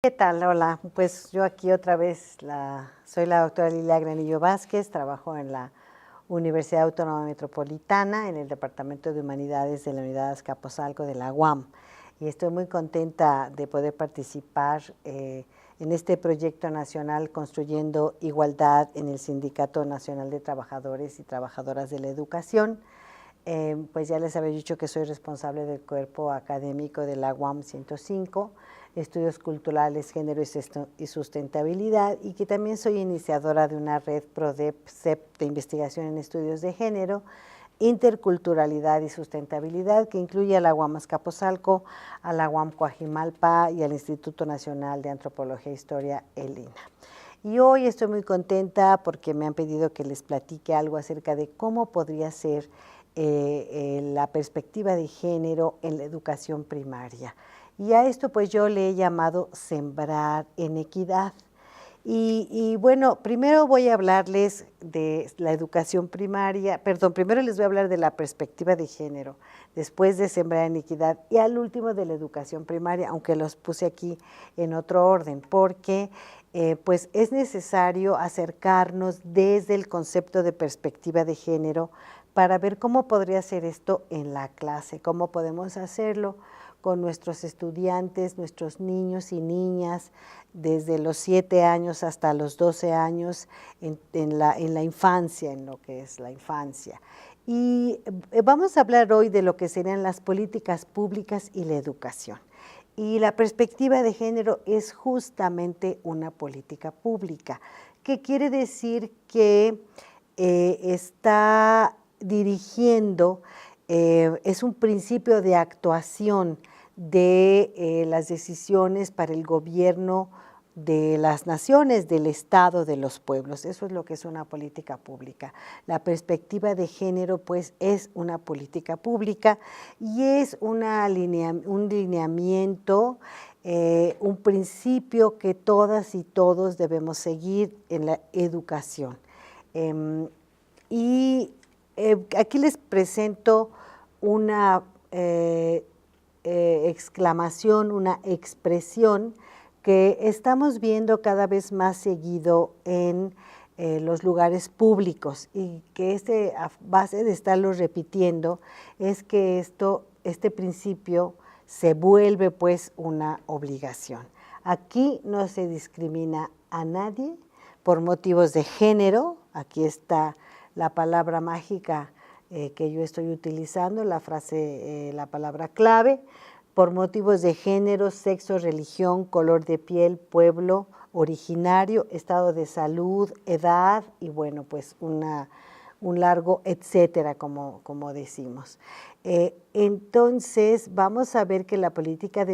¿Qué tal? Hola, pues yo aquí otra vez soy la doctora Lilia Granillo Vázquez, trabajo en la Universidad Autónoma Metropolitana, en el Departamento de Humanidades de la Unidad Azcapotzalco de la UAM, y estoy muy contenta de poder participar en este proyecto nacional Construyendo Igualdad en el Sindicato Nacional de Trabajadores y Trabajadoras de la Educación. Pues ya les había dicho que soy responsable del cuerpo académico de la UAM 105, Estudios Culturales, Género y Sustentabilidad, y que también soy iniciadora de una red PRODEP-CEP de investigación en estudios de género, interculturalidad y sustentabilidad, que incluye a la UAM Azcapotzalco, a la UAM Coajimalpa y al Instituto Nacional de Antropología e Historia, el INA. Y hoy estoy muy contenta porque me han pedido que les platique algo acerca de cómo podría ser la perspectiva de género en la educación primaria. Y a esto pues yo le he llamado Sembrar en Equidad. Y bueno, primero voy a hablarles de la educación primaria, primero les voy a hablar de la perspectiva de género, después de Sembrar en Equidad y al último de la educación primaria, aunque los puse aquí en otro orden, porque pues es necesario acercarnos desde el concepto de perspectiva de género para ver cómo podría ser esto en la clase, cómo podemos hacerlo con nuestros estudiantes, nuestros niños y niñas, desde los 7 años hasta los 12 años en la infancia, en lo que es la infancia. Y vamos a hablar hoy de lo que serían las políticas públicas y la educación. Y la perspectiva de género es justamente una política pública, que quiere decir que está dirigiendo, es un principio de actuación de las decisiones para el gobierno de las naciones, del Estado, de los pueblos. Eso es lo que es una política pública. La perspectiva de género, pues, es una política pública y es un lineamiento, un principio que todas y todos debemos seguir en la educación. Aquí les presento una exclamación, una expresión que estamos viendo cada vez más seguido en los lugares públicos y que a base de estarlo repitiendo es que este principio se vuelve pues una obligación. Aquí no se discrimina a nadie por motivos de género. Aquí está la palabra mágica que yo estoy utilizando, la frase, la palabra clave, por motivos de género, sexo, religión, color de piel, pueblo originario, estado de salud, edad y bueno, pues un largo etcétera, como decimos. Entonces, vamos a ver que la política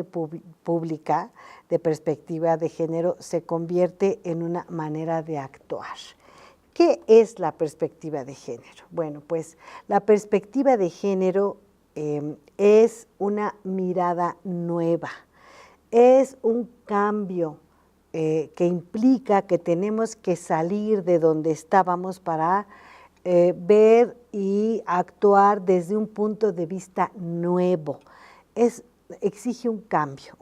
pública de perspectiva de género se convierte en una manera de actuar. ¿Qué es la perspectiva de género? Bueno, pues la perspectiva de género es una mirada nueva, es un cambio que implica que tenemos que salir de donde estábamos para ver y actuar desde un punto de vista nuevo. Exige un cambio,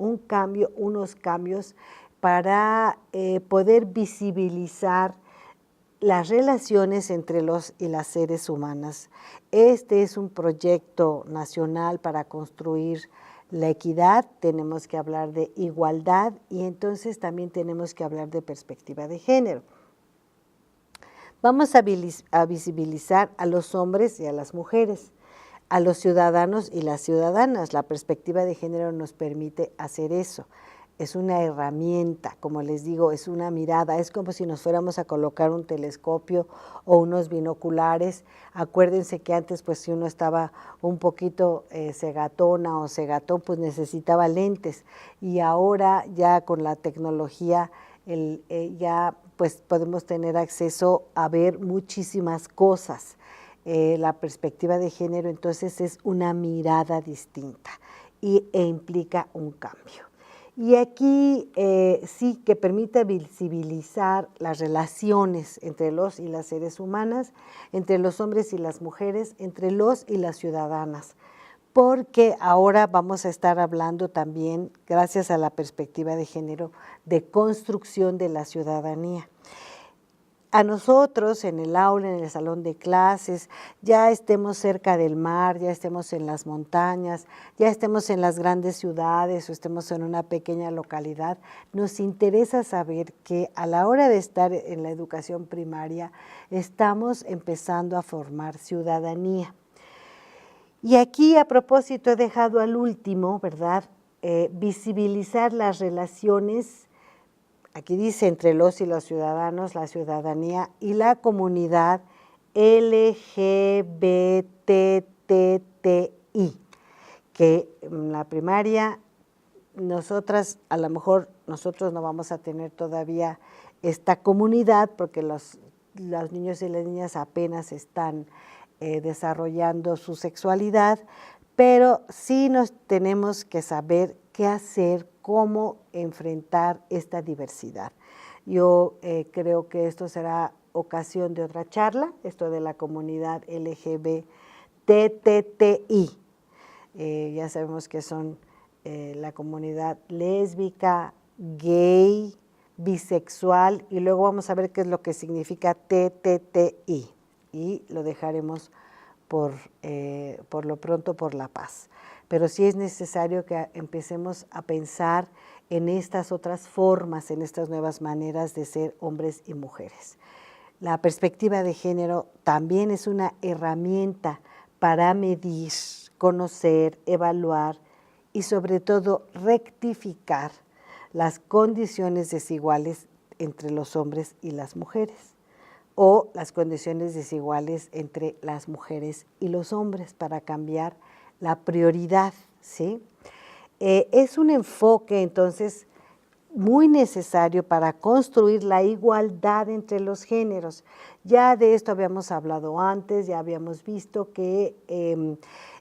unos cambios para poder visibilizar las relaciones entre los y las seres humanas. Este es un proyecto nacional para construir la equidad, tenemos que hablar de igualdad y entonces también tenemos que hablar de perspectiva de género. Vamos a visibilizar a los hombres y a las mujeres, a los ciudadanos y las ciudadanas. La perspectiva de género nos permite hacer eso. Es una herramienta, como les digo, es una mirada, es como si nos fuéramos a colocar un telescopio o unos binoculares. Acuérdense que antes, pues si uno estaba un poquito cegatona o cegatón, pues necesitaba lentes y ahora ya con la tecnología ya pues podemos tener acceso a ver muchísimas cosas. La perspectiva de género entonces es una mirada distinta e implica un cambio. Y aquí sí que permite visibilizar las relaciones entre los y las seres humanas, entre los hombres y las mujeres, entre los y las ciudadanas, porque ahora vamos a estar hablando también, gracias a la perspectiva de género, de construcción de la ciudadanía. A nosotros en el aula, en el salón de clases, ya estemos cerca del mar, ya estemos en las montañas, ya estemos en las grandes ciudades o estemos en una pequeña localidad, nos interesa saber que a la hora de estar en la educación primaria estamos empezando a formar ciudadanía. Y aquí, a propósito, he dejado al último, ¿verdad?, visibilizar las relaciones. Aquí dice entre los y los ciudadanos, la ciudadanía y la comunidad LGBTTI, que en la primaria nosotros no vamos a tener todavía esta comunidad porque los niños y las niñas apenas están desarrollando su sexualidad, pero sí nos tenemos que saber qué hacer, cómo enfrentar esta diversidad. Yo creo que esto será ocasión de otra charla, esto de la comunidad LGBTTI. Ya sabemos que son la comunidad lésbica, gay, bisexual, y luego vamos a ver qué es lo que significa TTTI, y lo dejaremos por lo pronto por la paz. Pero sí es necesario que empecemos a pensar en estas otras formas, en estas nuevas maneras de ser hombres y mujeres. La perspectiva de género también es una herramienta para medir, conocer, evaluar y sobre todo rectificar las condiciones desiguales entre los hombres y las mujeres, o las condiciones desiguales entre las mujeres y los hombres para cambiar la prioridad, ¿sí? Es un enfoque, entonces, muy necesario para construir la igualdad entre los géneros. Ya de esto habíamos hablado antes, ya habíamos visto que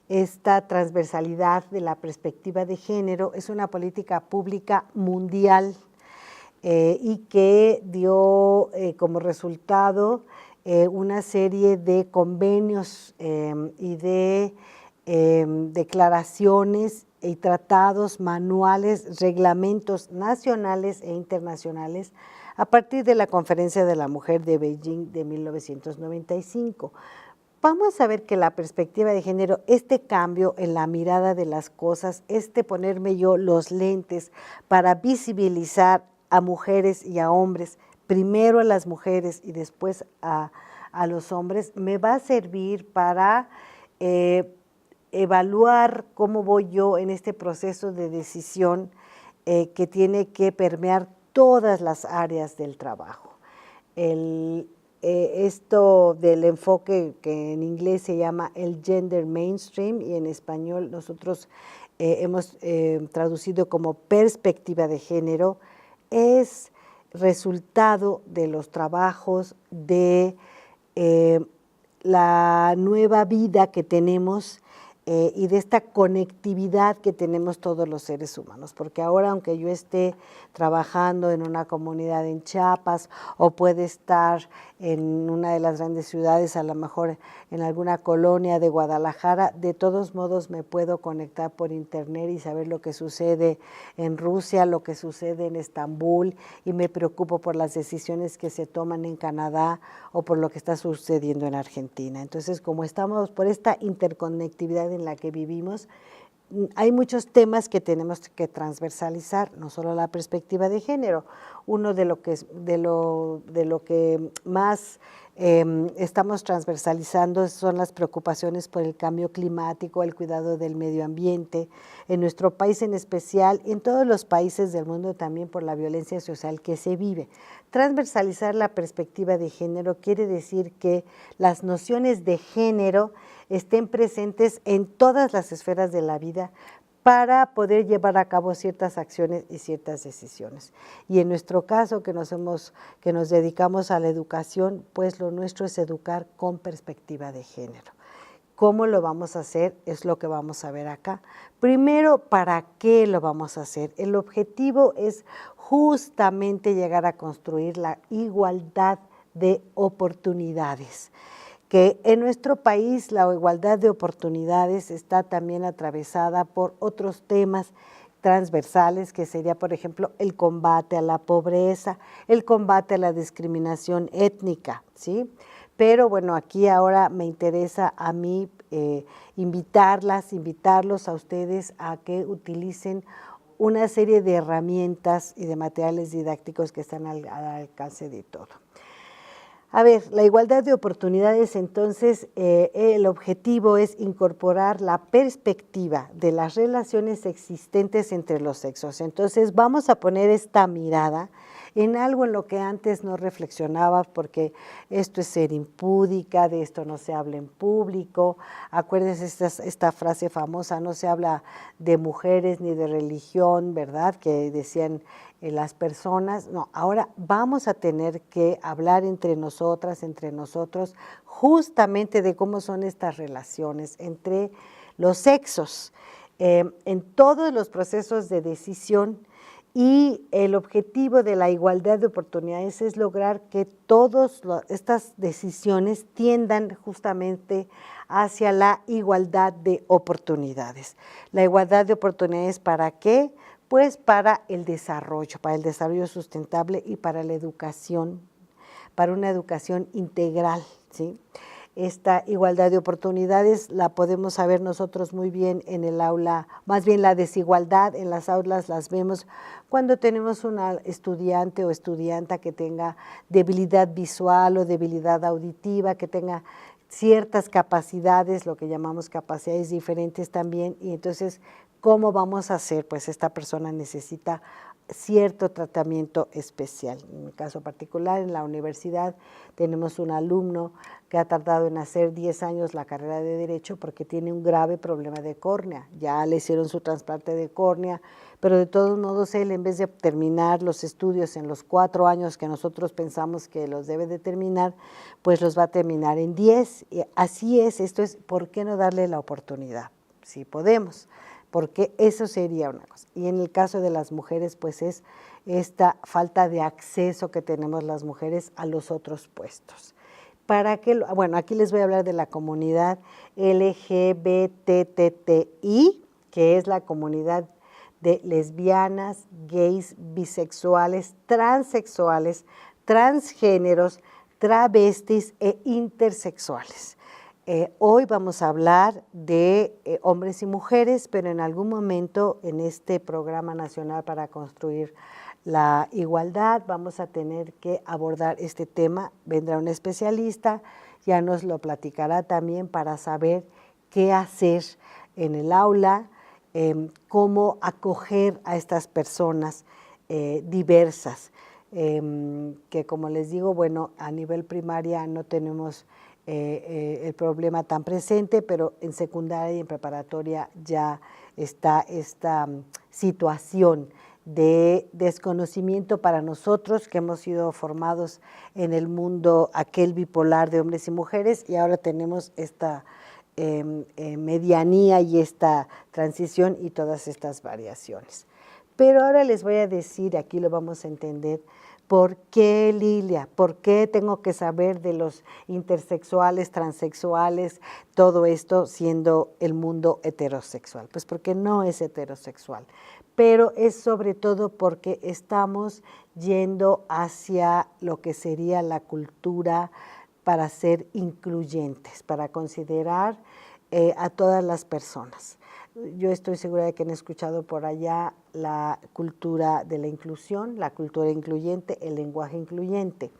esta transversalidad de la perspectiva de género es una política pública mundial, y que dio como resultado una serie de convenios y de declaraciones y tratados, manuales, reglamentos nacionales e internacionales a partir de la Conferencia de la Mujer de Beijing de 1995. Vamos a ver que la perspectiva de género, este cambio en la mirada de las cosas, ponerme yo los lentes para visibilizar a mujeres y a hombres, primero a las mujeres y después a los hombres, me va a servir para evaluar cómo voy yo en este proceso de decisión que tiene que permear todas las áreas del trabajo. Esto del enfoque que en inglés se llama el gender mainstream y en español nosotros hemos traducido como perspectiva de género, es resultado de los trabajos de la nueva vida que tenemos y de esta conectividad que tenemos todos los seres humanos, porque ahora aunque yo esté trabajando en una comunidad en Chiapas o puede estar en una de las grandes ciudades, a lo mejor en alguna colonia de Guadalajara, de todos modos me puedo conectar por internet y saber lo que sucede en Rusia, lo que sucede en Estambul, y me preocupo por las decisiones que se toman en Canadá o por lo que está sucediendo en Argentina. Entonces, como estamos por esta interconectividad en la que vivimos, hay muchos temas que tenemos que transversalizar, no solo la perspectiva de género. Uno de lo que más estamos transversalizando son las preocupaciones por el cambio climático, el cuidado del medio ambiente, en nuestro país en especial, y en todos los países del mundo también por la violencia social que se vive. Transversalizar la perspectiva de género quiere decir que las nociones de género estén presentes en todas las esferas de la vida para poder llevar a cabo ciertas acciones y ciertas decisiones. Y en nuestro caso, que nos dedicamos a la educación, pues lo nuestro es educar con perspectiva de género. ¿Cómo lo vamos a hacer? Es lo que vamos a ver acá. Primero, ¿para qué lo vamos a hacer? El objetivo es justamente llegar a construir la igualdad de oportunidades. que en nuestro país la igualdad de oportunidades está también atravesada por otros temas transversales, que sería, por ejemplo, el combate a la pobreza, el combate a la discriminación étnica, ¿sí? Pero bueno, aquí ahora me interesa a mí invitarlos a ustedes a que utilicen una serie de herramientas y de materiales didácticos que están al alcance de todo. A ver, la igualdad de oportunidades, entonces, el objetivo es incorporar la perspectiva de las relaciones existentes entre los sexos. Entonces, vamos a poner esta mirada en algo en lo que antes no reflexionaba, porque esto es ser impúdica, de esto no se habla en público. Acuérdense esta frase famosa, no se habla de mujeres ni de religión, ¿verdad?, que decían las personas. No, ahora vamos a tener que hablar entre nosotras, entre nosotros, justamente de cómo son estas relaciones entre los sexos, en todos los procesos de decisión. Y el objetivo de la igualdad de oportunidades es lograr que todas estas decisiones tiendan justamente hacia la igualdad de oportunidades. La igualdad de oportunidades, ¿para qué? Pues para el desarrollo sustentable y para la educación, para una educación integral, ¿sí? Esta igualdad de oportunidades la podemos saber nosotros muy bien en el aula, más bien la desigualdad en las aulas las vemos cuando tenemos una estudiante o estudianta que tenga debilidad visual o debilidad auditiva, que tenga ciertas capacidades, lo que llamamos capacidades diferentes también, y entonces, ¿cómo vamos a hacer? Pues esta persona necesita cierto tratamiento especial. En mi caso particular, en la universidad tenemos un alumno que ha tardado en hacer 10 años la carrera de Derecho porque tiene un grave problema de córnea. Ya le hicieron su trasplante de córnea, pero de todos modos él, en vez de terminar los estudios en los 4 años que nosotros pensamos que los debe de terminar, pues los va a terminar en 10. Y así es, esto es, ¿por qué no darle la oportunidad? Si podemos, porque eso sería una cosa. Y en el caso de las mujeres, pues es esta falta de acceso que tenemos las mujeres a los otros puestos. ¿Para qué? Bueno, aquí les voy a hablar de la comunidad LGBTTI, que es la comunidad de lesbianas, gays, bisexuales, transexuales, transgéneros, travestis e intersexuales. Hoy vamos a hablar de hombres y mujeres, pero en algún momento en este Programa Nacional para Construir la Igualdad vamos a tener que abordar este tema. Vendrá un especialista, ya nos lo platicará también para saber qué hacer en el aula, cómo acoger a estas personas diversas, que como les digo, bueno, a nivel primaria no tenemos el problema tan presente, pero en secundaria y en preparatoria ya está esta situación de desconocimiento para nosotros que hemos sido formados en el mundo aquel bipolar de hombres y mujeres, y ahora tenemos esta medianía y esta transición y todas estas variaciones. Pero ahora les voy a decir, aquí lo vamos a entender, ¿por qué, Lilia? ¿Por qué tengo que saber de los intersexuales, transexuales, todo esto siendo el mundo heterosexual? Pues porque no es heterosexual, pero es sobre todo porque estamos yendo hacia lo que sería la cultura para ser incluyentes, para considerar a todas las personas. Yo estoy segura de que han escuchado por allá la cultura de la inclusión, la cultura incluyente, el lenguaje incluyente.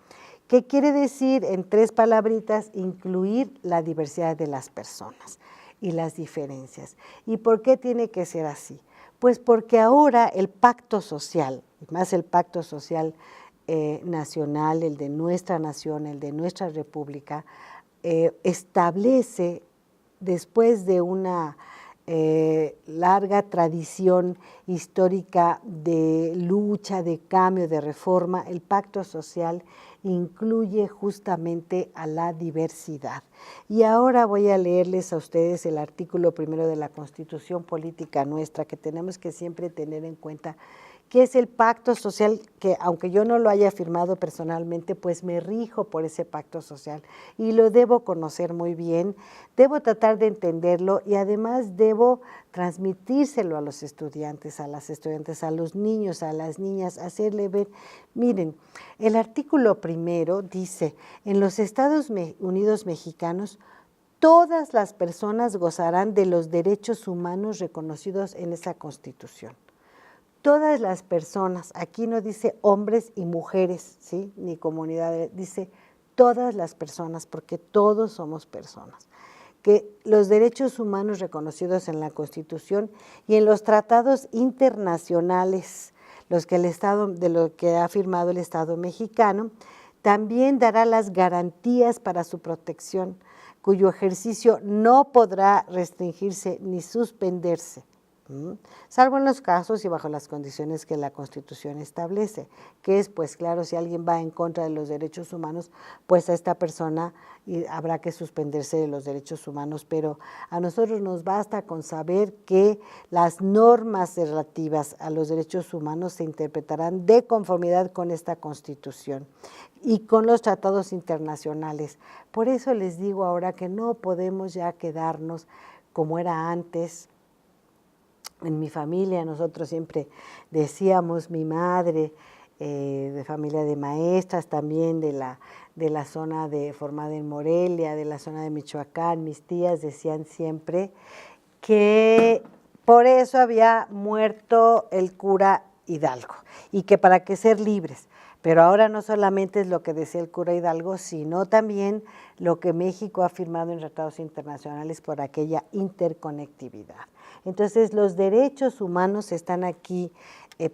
¿Qué quiere decir, en 3 palabritas, incluir la diversidad de las personas y las diferencias? ¿Y por qué tiene que ser así? Pues porque ahora el pacto social, más el pacto social nacional, el de nuestra nación, el de nuestra república, establece, después de una larga tradición histórica de lucha, de cambio, de reforma, el pacto social incluye justamente a la diversidad. Y ahora voy a leerles a ustedes el artículo 1 de la Constitución Política nuestra, que tenemos que siempre tener en cuenta que es el pacto social, que aunque yo no lo haya firmado personalmente, pues me rijo por ese pacto social y lo debo conocer muy bien, debo tratar de entenderlo y además debo transmitírselo a los estudiantes, a las estudiantes, a los niños, a las niñas, hacerle ver. Miren, el artículo primero dice, en los Estados Unidos mexicanos, todas las personas gozarán de los derechos humanos reconocidos en esa Constitución. Todas las personas, aquí no dice hombres y mujeres, ¿sí? Ni comunidades, dice todas las personas, porque todos somos personas. Que los derechos humanos reconocidos en la Constitución y en los tratados internacionales, los que el Estado, de lo que ha firmado el Estado mexicano, también dará las garantías para su protección, cuyo ejercicio no podrá restringirse ni suspenderse, salvo en los casos y bajo las condiciones que la Constitución establece, que es, pues claro, si alguien va en contra de los derechos humanos, pues a esta persona habrá que suspenderse de los derechos humanos, pero a nosotros nos basta con saber que las normas relativas a los derechos humanos se interpretarán de conformidad con esta Constitución y con los tratados internacionales. Por eso les digo ahora que no podemos ya quedarnos como era antes. En mi familia nosotros siempre decíamos, mi madre, de familia de maestras, también de la zona formada en Morelia, de la zona de Michoacán, mis tías decían siempre que por eso había muerto el cura Hidalgo y que para qué ser libres. Pero ahora no solamente es lo que decía el cura Hidalgo, sino también lo que México ha firmado en tratados internacionales por aquella interconectividad. Entonces, los derechos humanos están aquí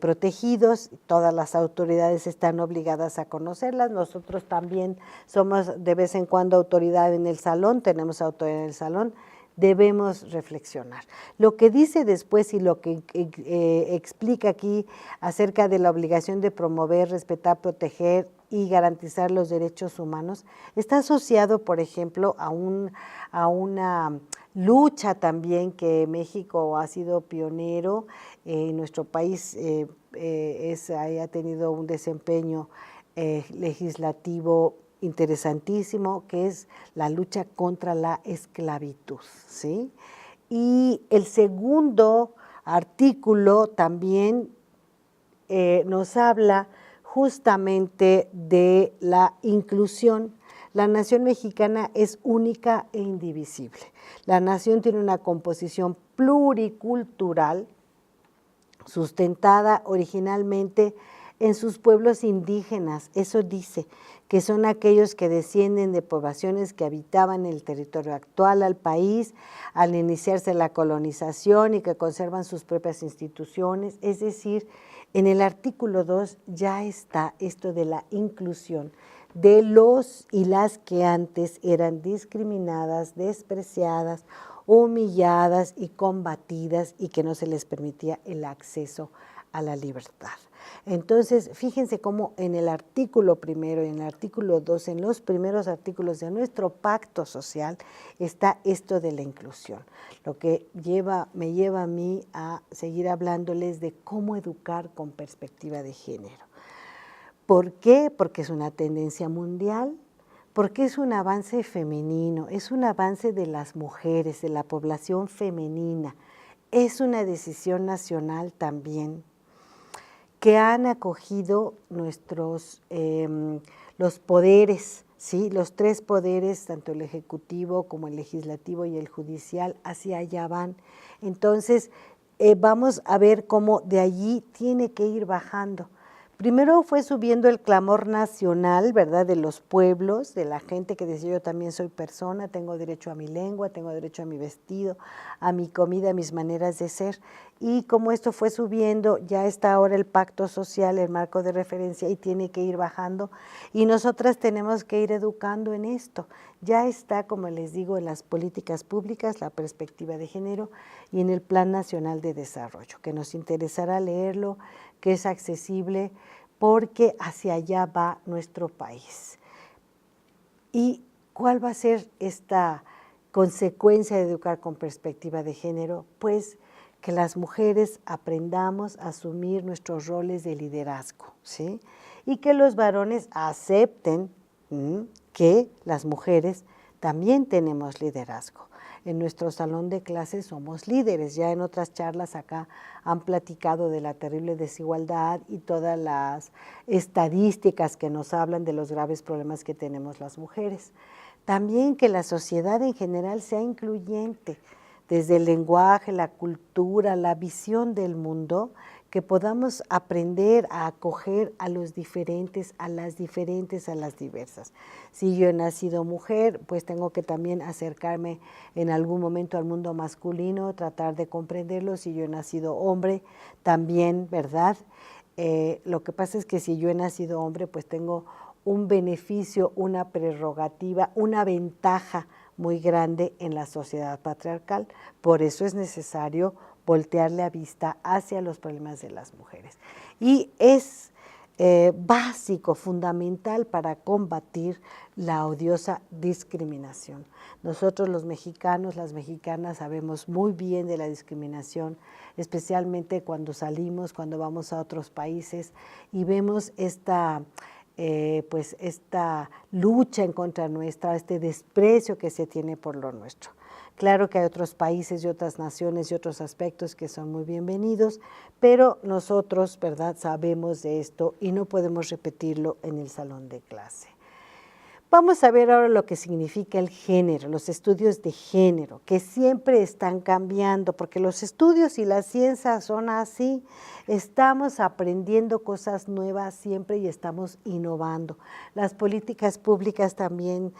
protegidos, todas las autoridades están obligadas a conocerlas, nosotros también somos de vez en cuando autoridad en el salón, tenemos autoridad en el salón, debemos reflexionar. Lo que dice después y lo que explica aquí acerca de la obligación de promover, respetar, proteger y garantizar los derechos humanos, está asociado, por ejemplo, a una lucha también que México ha sido pionero, nuestro país ha tenido un desempeño legislativo interesantísimo, que es la lucha contra la esclavitud, ¿sí? Y el segundo artículo también nos habla justamente de la inclusión. La nación mexicana es única e indivisible. La nación tiene una composición pluricultural sustentada originalmente en sus pueblos indígenas, eso dice, que son aquellos que descienden de poblaciones que habitaban el territorio actual al país al iniciarse la colonización y que conservan sus propias instituciones, es decir, en el artículo 2 ya está esto de la inclusión de los y las que antes eran discriminadas, despreciadas, humilladas y combatidas y que no se les permitía el acceso a la libertad. Entonces, fíjense cómo en el artículo primero y en el artículo 2, en los primeros artículos de nuestro pacto social, está esto de la inclusión, lo que me lleva a mí a seguir hablándoles de cómo educar con perspectiva de género. ¿Por qué? Porque es una tendencia mundial, porque es un avance femenino, es un avance de las mujeres, de la población femenina, es una decisión nacional también, que han acogido los poderes, ¿sí? Los tres poderes, tanto el ejecutivo como el legislativo y el judicial, hacia allá van. Entonces, vamos a ver cómo de allí tiene que ir bajando. Primero fue subiendo el clamor nacional, ¿verdad?, de los pueblos, de la gente que decía yo también soy persona, tengo derecho a mi lengua, tengo derecho a mi vestido, a mi comida, a mis maneras de ser. Y como esto fue subiendo, ya está ahora el pacto social, el marco de referencia, y tiene que ir bajando. Y nosotras tenemos que ir educando en esto. Ya está, como les digo, en las políticas públicas, la perspectiva de género, y en el Plan Nacional de Desarrollo, que nos interesará leerlo, que es accesible, porque hacia allá va nuestro país. ¿Y cuál va a ser esta consecuencia de educar con perspectiva de género? Pues que las mujeres aprendamos a asumir nuestros roles de liderazgo, ¿sí? Y que los varones acepten que las mujeres también tenemos liderazgo. En nuestro salón de clases somos líderes. Ya en otras charlas acá han platicado de la terrible desigualdad y todas las estadísticas que nos hablan de los graves problemas que tenemos las mujeres. También que la sociedad en general sea incluyente, desde el lenguaje, la cultura, la visión del mundo, que podamos aprender a acoger a los diferentes, a las diferentes, a las diversas. Si yo he nacido mujer, pues tengo que también acercarme en algún momento al mundo masculino, tratar de comprenderlo. Si yo he nacido hombre, también, ¿verdad? Lo que pasa es que si yo he nacido hombre, pues tengo un beneficio, una prerrogativa, una ventaja muy grande en la sociedad patriarcal. Por eso es necesario voltear la vista hacia los problemas de las mujeres. Y es básico, fundamental para combatir la odiosa discriminación. Nosotros los mexicanos, las mexicanas, sabemos muy bien de la discriminación, especialmente cuando salimos, cuando vamos a otros países y vemos esta lucha en contra nuestra, este desprecio que se tiene por lo nuestro. Claro que hay otros países y otras naciones y otros aspectos que son muy bienvenidos, pero nosotros, ¿verdad?, sabemos de esto y no podemos repetirlo en el salón de clase. Vamos a ver ahora lo que significa el género, los estudios de género, que siempre están cambiando, porque los estudios y la ciencia son así, estamos aprendiendo cosas nuevas siempre y estamos innovando. Las políticas públicas también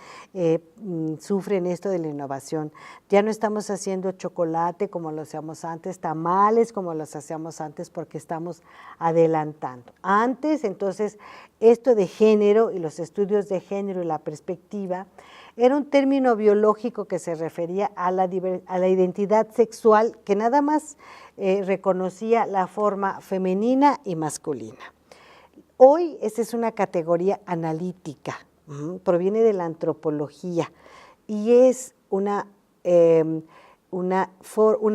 sufren esto de la innovación. Ya no estamos haciendo chocolate como lo hacíamos antes, tamales como los hacíamos antes, porque estamos adelantando. Antes, entonces, esto de género y los estudios de género y la perspectiva era un término biológico que se refería a la identidad sexual, que nada más reconocía la forma femenina y masculina. Hoy esa es una categoría analítica, proviene de la antropología y es una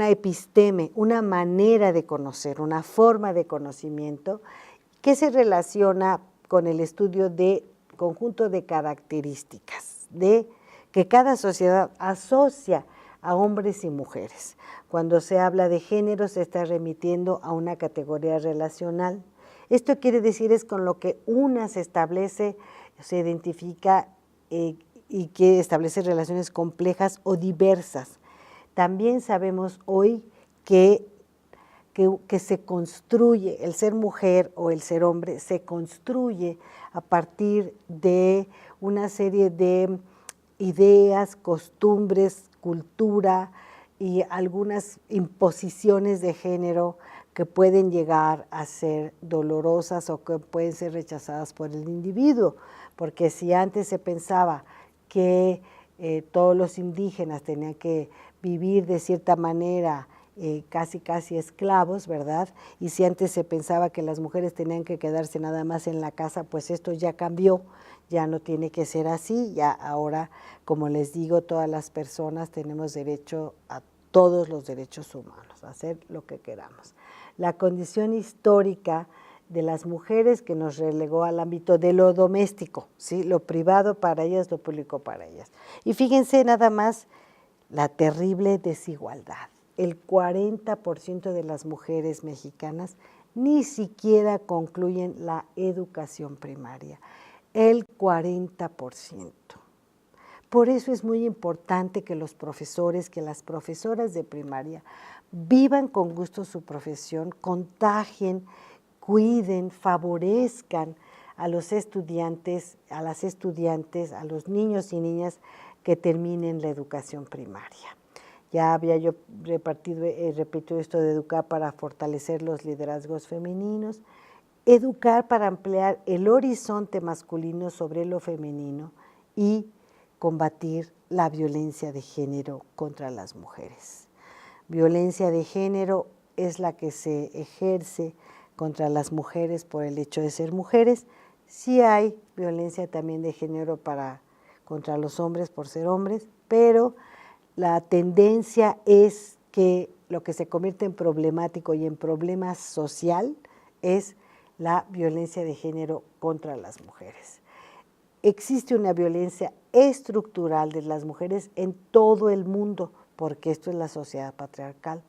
episteme, una manera de conocer, una forma de conocimiento que se relaciona con el estudio de conjunto de características que cada sociedad asocia a hombres y mujeres. Cuando se habla de género se está remitiendo a una categoría relacional. Esto quiere decir es con lo que una se establece, se identifica y que establece relaciones complejas o diversas. También sabemos hoy que se construye, el ser mujer o el ser hombre se construye a partir de una serie de ideas, costumbres, cultura y algunas imposiciones de género que pueden llegar a ser dolorosas o que pueden ser rechazadas por el individuo, porque si antes se pensaba que todos los indígenas tenían que vivir de cierta manera, casi esclavos, ¿verdad? Y si antes se pensaba que las mujeres tenían que quedarse nada más en la casa, pues esto ya cambió, ya no tiene que ser así, ya ahora, como les digo, todas las personas tenemos derecho a todos los derechos humanos, a hacer lo que queramos. La condición histórica de las mujeres que nos relegó al ámbito de lo doméstico, ¿sí? Lo privado para ellas, lo público para ellas. Y fíjense nada más la terrible desigualdad. El 40% de las mujeres mexicanas ni siquiera concluyen la educación primaria, el 40%. Por eso es muy importante que los profesores, que las profesoras de primaria vivan con gusto su profesión, contagien, cuiden, favorezcan a los estudiantes, a las estudiantes, a los niños y niñas que terminen la educación primaria. Ya había yo repetido esto de educar para fortalecer los liderazgos femeninos, educar para ampliar el horizonte masculino sobre lo femenino y combatir la violencia de género contra las mujeres. Violencia de género es la que se ejerce contra las mujeres por el hecho de ser mujeres. Sí hay violencia también de género contra los hombres por ser hombres, pero la tendencia es que lo que se convierte en problemático y en problema social es la violencia de género contra las mujeres. Existe una violencia estructural de las mujeres en todo el mundo, porque esto es la sociedad patriarcal.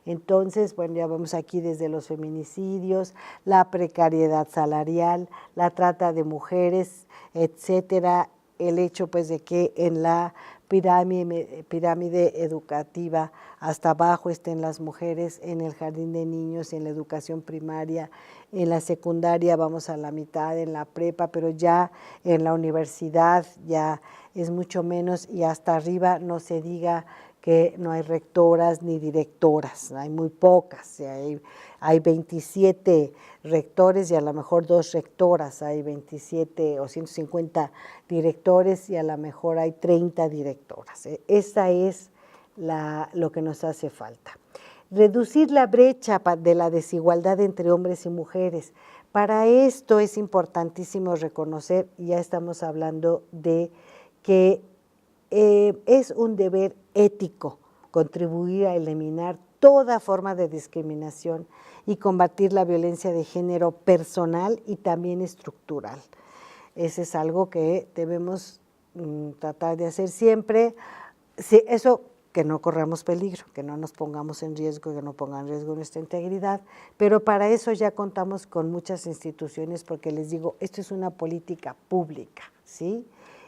Entonces, bueno, ya vamos aquí desde los feminicidios, la precariedad salarial, la trata de mujeres, etcétera, el hecho pues de que en la pirámide educativa hasta abajo estén las mujeres, en el jardín de niños, en la educación primaria, en la secundaria vamos a la mitad, en la prepa, pero ya en la universidad ya es mucho menos y hasta arriba no se diga que no hay rectoras ni directoras, hay muy pocas, hay 27 rectores y a lo mejor 2 rectoras, hay 27 o 150 directores y a lo mejor hay 30 directoras. Esa es lo que nos hace falta. Reducir la brecha de la desigualdad entre hombres y mujeres. Para esto es importantísimo reconocer, y ya estamos hablando de que es un deber ético contribuir a eliminar toda forma de discriminación y combatir la violencia de género personal y también estructural. Ese es algo que debemos tratar de hacer siempre. Sí, eso, que no corramos peligro, que no nos pongamos en riesgo, que no pongan en riesgo nuestra integridad, pero para eso ya contamos con muchas instituciones, porque les digo, esto es una política pública, ¿sí?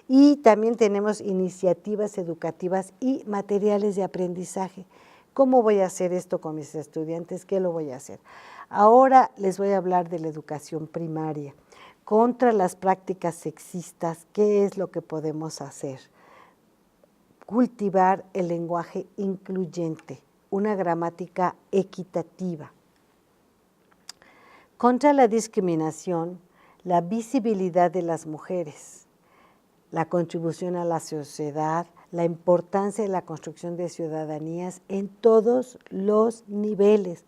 Y también tenemos iniciativas educativas y materiales de aprendizaje. ¿Cómo voy a hacer esto con mis estudiantes? ¿Qué lo voy a hacer? Ahora les voy a hablar de la educación primaria. Contra las prácticas sexistas, ¿qué es lo que podemos hacer? Cultivar el lenguaje incluyente, una gramática equitativa. Contra la discriminación, la visibilidad de las mujeres, la contribución a la sociedad, la importancia de la construcción de ciudadanías en todos los niveles.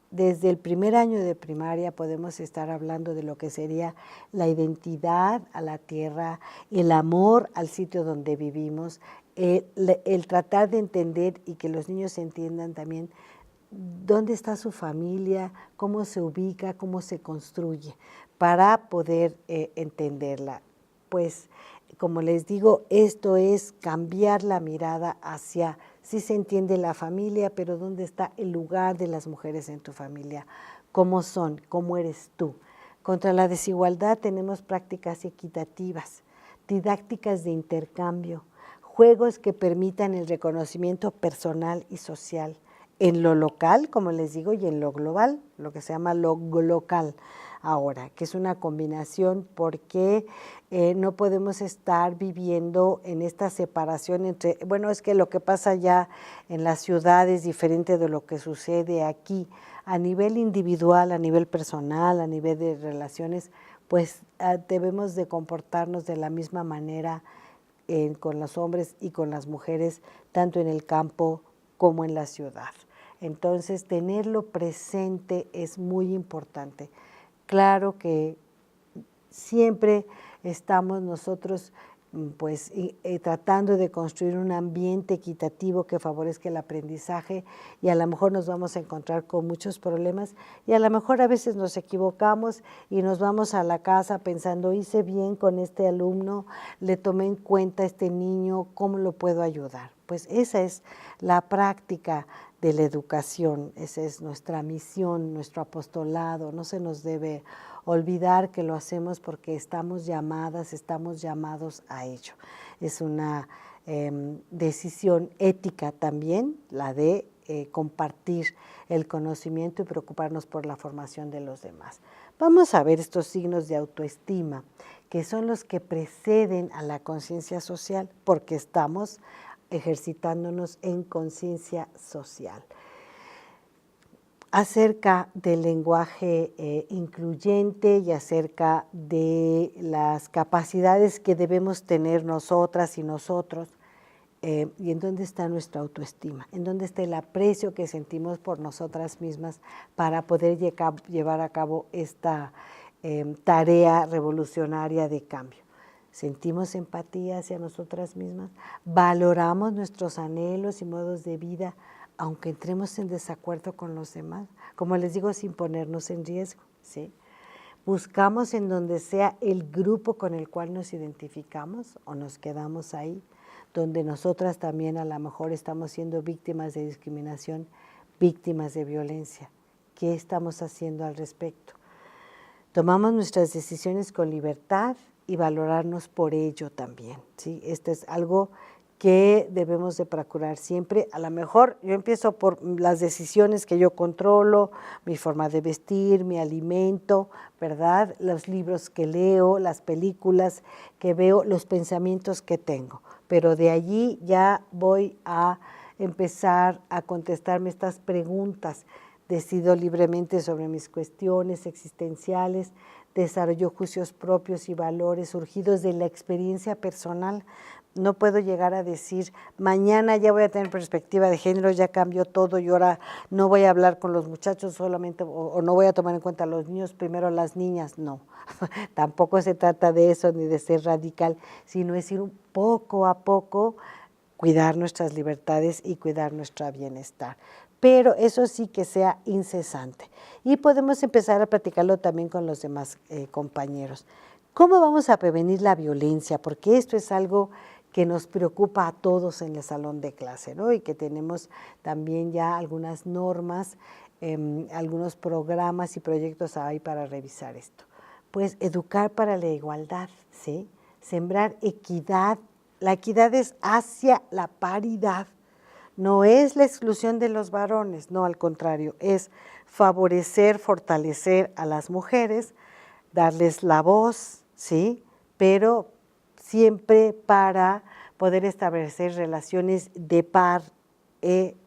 Desde el primer año de primaria podemos estar hablando de lo que sería la identidad a la tierra, el amor al sitio donde vivimos, el tratar de entender y que los niños entiendan también dónde está su familia, cómo se ubica, cómo se construye, para poder entenderla. Pues, como les digo, esto es cambiar la mirada hacia, sí se entiende la familia, pero ¿dónde está el lugar de las mujeres en tu familia? ¿Cómo son? ¿Cómo eres tú? Contra la desigualdad tenemos prácticas equitativas, didácticas de intercambio, juegos que permitan el reconocimiento personal y social, en lo local, como les digo, y en lo global, lo que se llama lo local ahora, que es una combinación porque no podemos estar viviendo en esta separación entre, bueno, es que lo que pasa ya en la ciudad es diferente de lo que sucede aquí, a nivel individual, a nivel personal, a nivel de relaciones, pues debemos de comportarnos de la misma manera con los hombres y con las mujeres, tanto en el campo como en la ciudad. Entonces, tenerlo presente es muy importante. Claro que siempre estamos nosotros pues tratando de construir un ambiente equitativo que favorezca el aprendizaje, y a lo mejor nos vamos a encontrar con muchos problemas y a lo mejor a veces nos equivocamos y nos vamos a la casa pensando, hice bien con este alumno, le tomé en cuenta a este niño, ¿cómo lo puedo ayudar? Pues esa es la práctica de la educación, esa es nuestra misión, nuestro apostolado. No se nos debe olvidar que lo hacemos porque estamos llamadas, estamos llamados a ello. Es una decisión ética también, la de compartir el conocimiento y preocuparnos por la formación de los demás. Vamos a ver estos signos de autoestima, que son los que preceden a la conciencia social, porque estamos ejercitándonos en conciencia social. Acerca del lenguaje incluyente y acerca de las capacidades que debemos tener nosotras y nosotros, y en dónde está nuestra autoestima, en dónde está el aprecio que sentimos por nosotras mismas para poder llevar a cabo esta tarea revolucionaria de cambio. Sentimos empatía hacia nosotras mismas, valoramos nuestros anhelos y modos de vida, aunque entremos en desacuerdo con los demás, como les digo, sin ponernos en riesgo, ¿sí? Buscamos en donde sea el grupo con el cual nos identificamos o nos quedamos ahí, donde nosotras también a lo mejor estamos siendo víctimas de discriminación, víctimas de violencia. ¿Qué estamos haciendo al respecto? Tomamos nuestras decisiones con libertad y valorarnos por ello también, ¿sí? Esto es algo que debemos de procurar siempre. A lo mejor yo empiezo por las decisiones que yo controlo, mi forma de vestir, mi alimento, ¿verdad? Los libros que leo, las películas que veo, los pensamientos que tengo. Pero de allí ya voy a empezar a contestarme estas preguntas. Decido libremente sobre mis cuestiones existenciales, desarrollo juicios propios y valores surgidos de la experiencia personal. No puedo llegar a decir, mañana ya voy a tener perspectiva de género, ya cambió todo y ahora no voy a hablar con los muchachos solamente o no voy a tomar en cuenta a los niños, primero las niñas. No, tampoco se trata de eso ni de ser radical, sino es ir poco a poco, cuidar nuestras libertades y cuidar nuestro bienestar. Pero eso sí que sea incesante. Y podemos empezar a platicarlo también con los demás compañeros. ¿Cómo vamos a prevenir la violencia? Porque esto es algo que nos preocupa a todos en el salón de clase, ¿no? Y que tenemos también ya algunas normas, algunos programas y proyectos ahí para revisar esto. Pues educar para la igualdad, ¿sí? Sembrar equidad. La equidad es hacia la paridad. No es la exclusión de los varones, no, al contrario, es favorecer, fortalecer a las mujeres, darles la voz, ¿sí? Pero siempre para poder establecer relaciones de par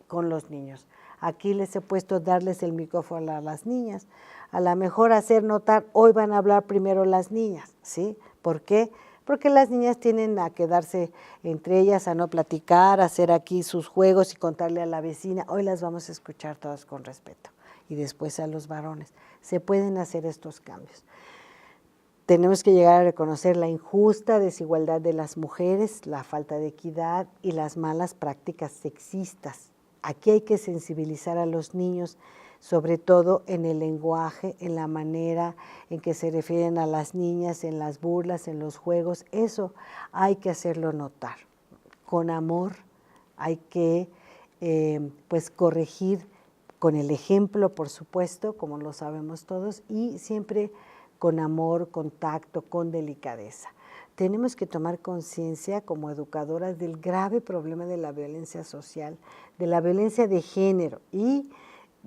con los niños. Aquí les he puesto darles el micrófono a las niñas. A lo mejor hacer notar, hoy van a hablar primero las niñas, ¿sí? ¿Por qué? Porque las niñas tienden a quedarse entre ellas, a no platicar, a hacer aquí sus juegos y contarle a la vecina. Hoy las vamos a escuchar todas con respeto. Y después a los varones. Se pueden hacer estos cambios. Tenemos que llegar a reconocer la injusta desigualdad de las mujeres, la falta de equidad y las malas prácticas sexistas. Aquí hay que sensibilizar a los niños, sobre todo en el lenguaje, en la manera en que se refieren a las niñas, en las burlas, en los juegos. Eso hay que hacerlo notar. Con amor hay que pues corregir con el ejemplo, por supuesto, como lo sabemos todos, y siempre con amor, con tacto, con delicadeza. Tenemos que tomar conciencia como educadoras del grave problema de la violencia social, de la violencia de género y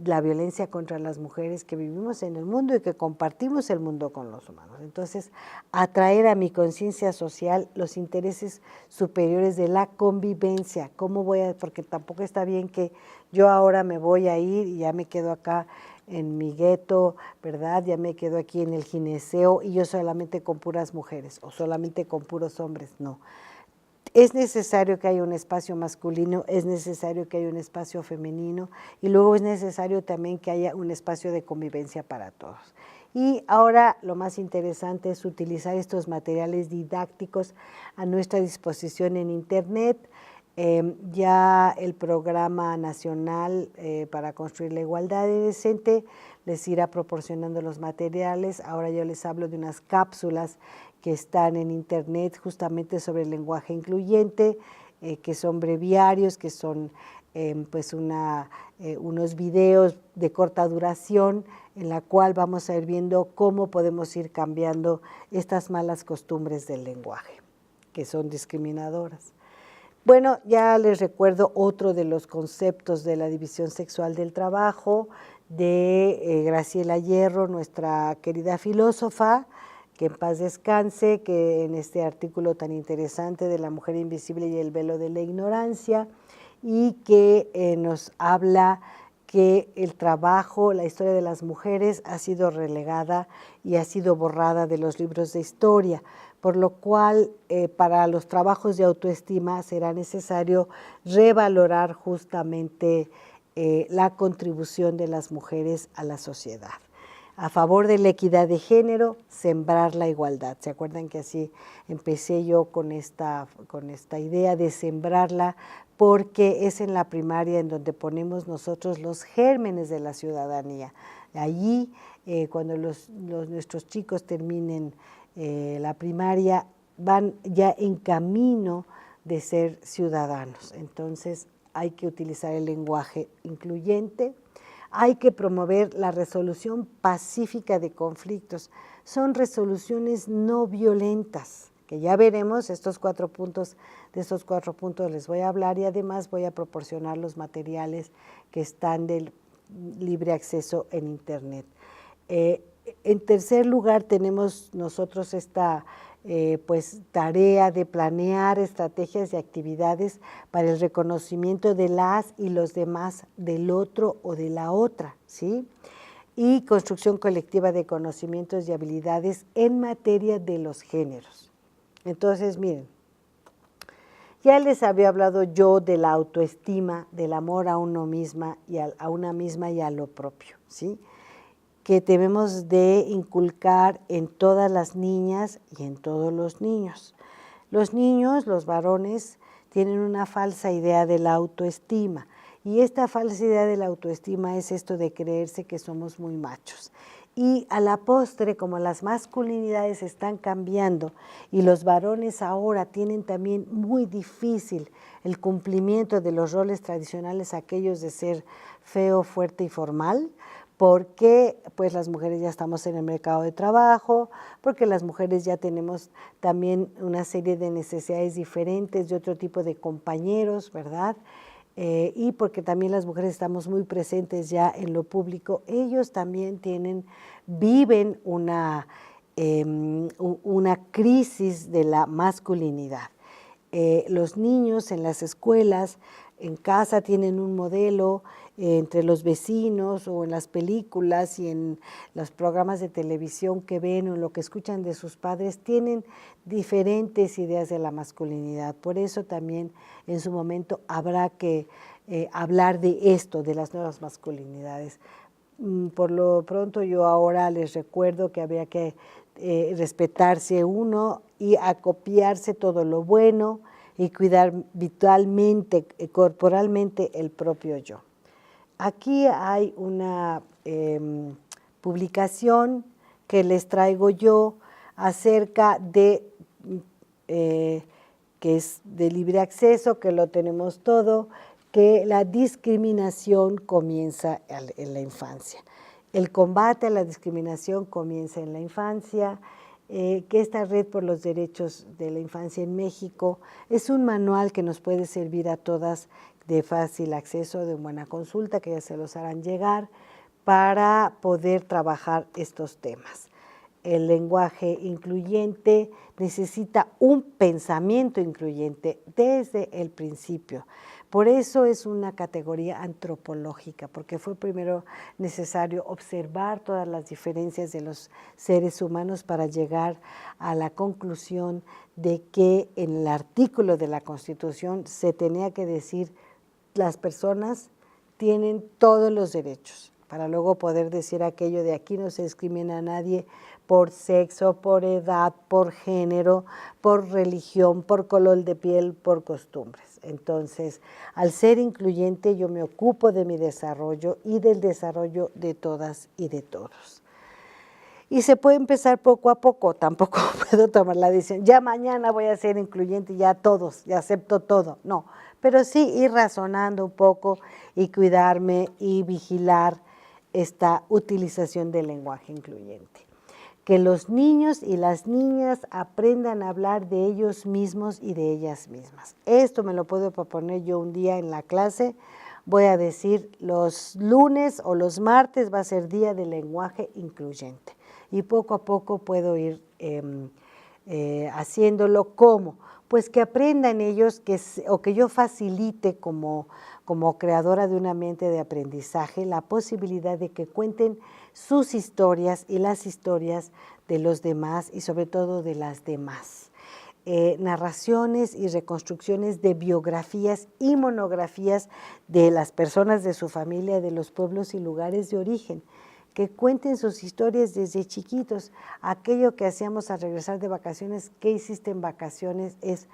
la violencia contra las mujeres que vivimos en el mundo y que compartimos el mundo con los humanos. Entonces, atraer a mi conciencia social los intereses superiores de la convivencia. ¿Cómo voy a? Porque tampoco está bien que yo ahora me voy a ir y ya me quedo acá en mi gueto, ¿verdad? Ya me quedo aquí en el gineceo y yo solamente con puras mujeres o solamente con puros hombres. No. Es necesario que haya un espacio masculino, es necesario que haya un espacio femenino y luego es necesario también que haya un espacio de convivencia para todos. Y ahora lo más interesante es utilizar estos materiales didácticos a nuestra disposición en Internet. Ya el Programa Nacional para Construir la Igualdad Decente les irá proporcionando los materiales. Ahora yo les hablo de unas cápsulas que están en Internet justamente sobre el lenguaje incluyente, que son breviarios, que son pues unos videos de corta duración en la cual vamos a ir viendo cómo podemos ir cambiando estas malas costumbres del lenguaje, que son discriminadoras. Bueno, ya les recuerdo otro de los conceptos de la división sexual del trabajo de Graciela Hierro, nuestra querida filósofa, que en paz descanse, que en este artículo tan interesante de La mujer invisible y el velo de la ignorancia, y que nos habla que el trabajo, la historia de las mujeres ha sido relegada y ha sido borrada de los libros de historia, por lo cual para los trabajos de autoestima será necesario revalorar justamente la contribución de las mujeres a la sociedad. a favor de la equidad de género, sembrar la igualdad. ¿Se acuerdan que así empecé yo con esta idea de sembrarla? Porque es en la primaria en donde ponemos nosotros los gérmenes de la ciudadanía. Allí, cuando nuestros chicos terminen la primaria, van ya en camino de ser ciudadanos. Entonces, hay que utilizar el lenguaje incluyente. Hay que promover la resolución pacífica de conflictos. Son resoluciones no violentas, que ya veremos de estos 4 puntos les voy a hablar, y además voy a proporcionar los materiales que están del libre acceso en Internet. En tercer lugar, tenemos nosotros esta tarea de planear estrategias y actividades para el reconocimiento de las y los demás, del otro o de la otra, ¿sí? Y construcción colectiva de conocimientos y habilidades en materia de los géneros. Entonces, miren, ya les había hablado yo de la autoestima, del amor a una misma y a lo propio, ¿sí? Que debemos de inculcar en todas las niñas y en todos los niños. Los niños, los varones, tienen una falsa idea de la autoestima, y esta falsa idea de la autoestima es esto de creerse que somos muy machos. Y a la postre, como las masculinidades están cambiando y los varones ahora tienen también muy difícil el cumplimiento de los roles tradicionales, aquellos de ser feo, fuerte y formal, porque pues las mujeres ya estamos en el mercado de trabajo, porque las mujeres ya tenemos también una serie de necesidades diferentes de otro tipo de compañeros, ¿verdad? Y porque también las mujeres estamos muy presentes ya en lo público, ellos también viven una crisis de la masculinidad. Los niños en las escuelas, en casa tienen un modelo, entre los vecinos o en las películas y en los programas de televisión que ven o en lo que escuchan de sus padres, tienen diferentes ideas de la masculinidad. Por eso también en su momento habrá que hablar de esto, de las nuevas masculinidades. Por lo pronto yo ahora les recuerdo que habría que respetarse uno y acopiarse todo lo bueno y cuidar vitalmente, corporalmente el propio yo. Aquí hay una publicación que les traigo yo acerca de, que es de libre acceso, que lo tenemos todo, que la discriminación comienza en la infancia. El combate a la discriminación comienza en la infancia, que esta Red por los Derechos de la Infancia en México es un manual que nos puede servir a todas de fácil acceso, de buena consulta, que ya se los harán llegar, para poder trabajar estos temas. El lenguaje incluyente necesita un pensamiento incluyente desde el principio. Por eso es una categoría antropológica, porque fue primero necesario observar todas las diferencias de los seres humanos para llegar a la conclusión de que en el artículo de la Constitución se tenía que decir las personas tienen todos los derechos, para luego poder decir aquello de aquí no se discrimina a nadie por sexo, por edad, por género, por religión, por color de piel, por costumbres. Entonces, al ser incluyente, yo me ocupo de mi desarrollo y del desarrollo de todas y de todos. Y se puede empezar poco a poco, tampoco puedo tomar la decisión, ya mañana voy a ser incluyente, ya todos, ya acepto todo, no. Pero sí ir razonando un poco y cuidarme y vigilar esta utilización del lenguaje incluyente. Que los niños y las niñas aprendan a hablar de ellos mismos y de ellas mismas. Esto me lo puedo proponer yo un día en la clase. Voy a decir los lunes o los martes va a ser día del lenguaje incluyente. Y poco a poco puedo ir haciéndolo. ¿Cómo? Pues que aprendan ellos o que yo facilite como creadora de un ambiente de aprendizaje la posibilidad de que cuenten sus historias y las historias de los demás y sobre todo de las demás. Narraciones y reconstrucciones de biografías y monografías de las personas de su familia, de los pueblos y lugares de origen. que cuenten sus historias desde chiquitos. Aquello que hacíamos al regresar de vacaciones, ¿qué hiciste en vacaciones? Es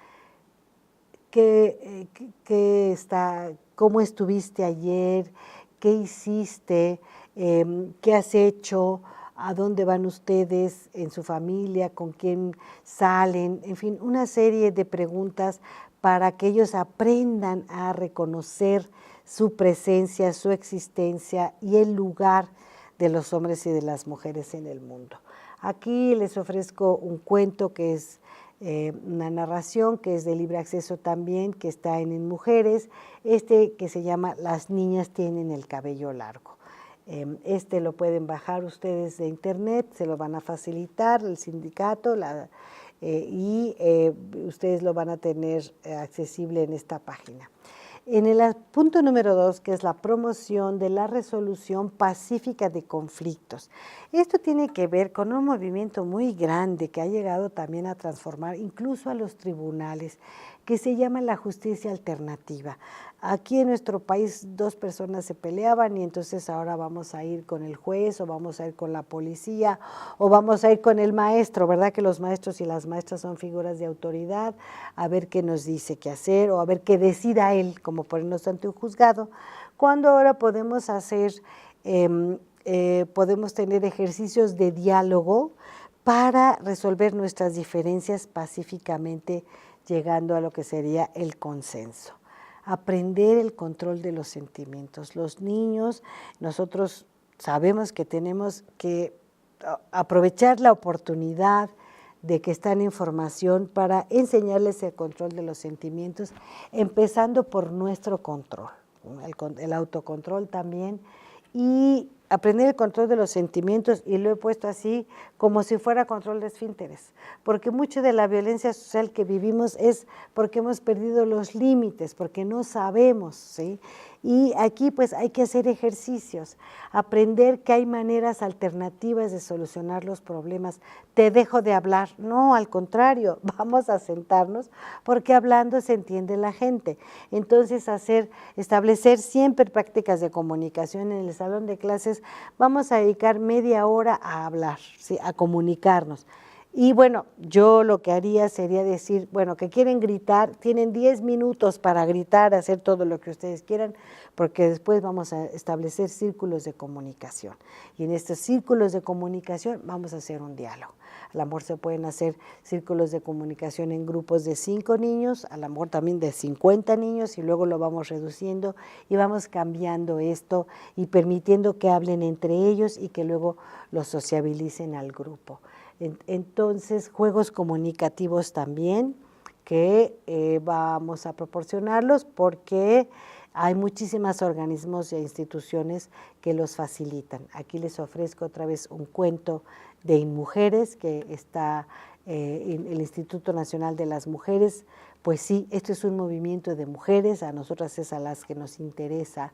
cómo estuviste ayer, qué hiciste, qué has hecho, a dónde van ustedes en su familia, con quién salen, en fin, una serie de preguntas para que ellos aprendan a reconocer su presencia, su existencia y el lugar de los hombres y de las mujeres en el mundo. Aquí les ofrezco un cuento que es una narración que es de libre acceso también, que está en Mujeres, que se llama Las niñas tienen el cabello largo. Este lo pueden bajar ustedes de internet, se lo van a facilitar el sindicato y ustedes lo van a tener accesible en esta página. En el punto número 2, que es la promoción de la resolución pacífica de conflictos. Esto tiene que ver con un movimiento muy grande que ha llegado también a transformar incluso a los tribunales, que se llama la justicia alternativa. Aquí en nuestro país 2 personas se peleaban y entonces ahora vamos a ir con el juez o vamos a ir con la policía o vamos a ir con el maestro, ¿verdad? Que los maestros y las maestras son figuras de autoridad, a ver qué nos dice qué hacer o a ver qué decida él, como ponernos ante un juzgado, cuando ahora podemos hacer, podemos tener ejercicios de diálogo para resolver nuestras diferencias pacíficamente, llegando a lo que sería el consenso. Aprender el control de los sentimientos. Los niños, nosotros sabemos que tenemos que aprovechar la oportunidad de que están en formación para enseñarles el control de los sentimientos, empezando por nuestro control, el autocontrol también, y aprender el control de los sentimientos, y lo he puesto así como si fuera control de esfínteres, porque mucho de la violencia social que vivimos es porque hemos perdido los límites, porque no sabemos, ¿sí? Y aquí pues hay que hacer ejercicios, aprender que hay maneras alternativas de solucionar los problemas. Te dejo de hablar, no, al contrario, vamos a sentarnos porque hablando se entiende la gente. Entonces establecer siempre prácticas de comunicación en el salón de clases. Vamos a dedicar media hora a hablar, ¿sí? A comunicarnos. Y bueno, yo lo que haría sería decir, bueno, que quieren gritar, tienen 10 minutos para gritar, hacer todo lo que ustedes quieran, porque después vamos a establecer círculos de comunicación. Y en estos círculos de comunicación vamos a hacer un diálogo. A lo mejor se pueden hacer círculos de comunicación en grupos de 5 niños, a lo mejor también de 50 niños, y luego lo vamos reduciendo y vamos cambiando esto y permitiendo que hablen entre ellos y que luego los sociabilicen al grupo. Entonces, juegos comunicativos también, que vamos a proporcionarlos porque hay muchísimos organismos e instituciones que los facilitan. Aquí les ofrezco otra vez un cuento de Inmujeres, que está en el Instituto Nacional de las Mujeres. Pues sí, esto es un movimiento de mujeres, a nosotras es a las que nos interesa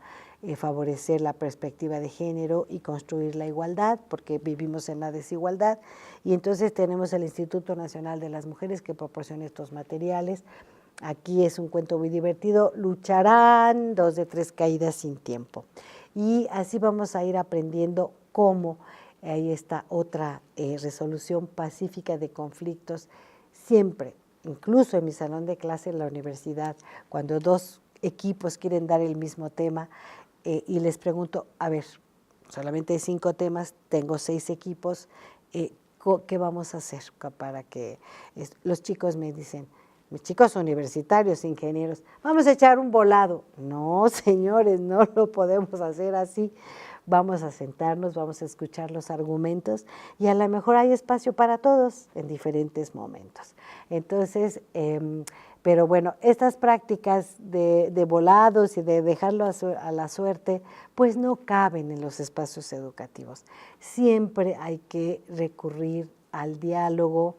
favorecer la perspectiva de género y construir la igualdad, porque vivimos en la desigualdad, y entonces tenemos el Instituto Nacional de las Mujeres que proporciona estos materiales. Aquí es un cuento muy divertido, lucharán 2 de 3 caídas sin tiempo. Y así vamos a ir aprendiendo cómo ahí está otra resolución pacífica de conflictos, siempre, incluso en mi salón de clase en la universidad, cuando 2 equipos quieren dar el mismo tema y les pregunto, a ver, solamente hay 5 temas, tengo 6 equipos, ¿qué vamos a hacer para que los chicos me dicen? Mis chicos universitarios, ingenieros, vamos a echar un volado. No, señores, no lo podemos hacer así. Vamos a sentarnos, vamos a escuchar los argumentos y a lo mejor hay espacio para todos en diferentes momentos. Entonces, pero bueno, estas prácticas de volados y de dejarlo a la suerte, pues no caben en los espacios educativos. Siempre hay que recurrir al diálogo,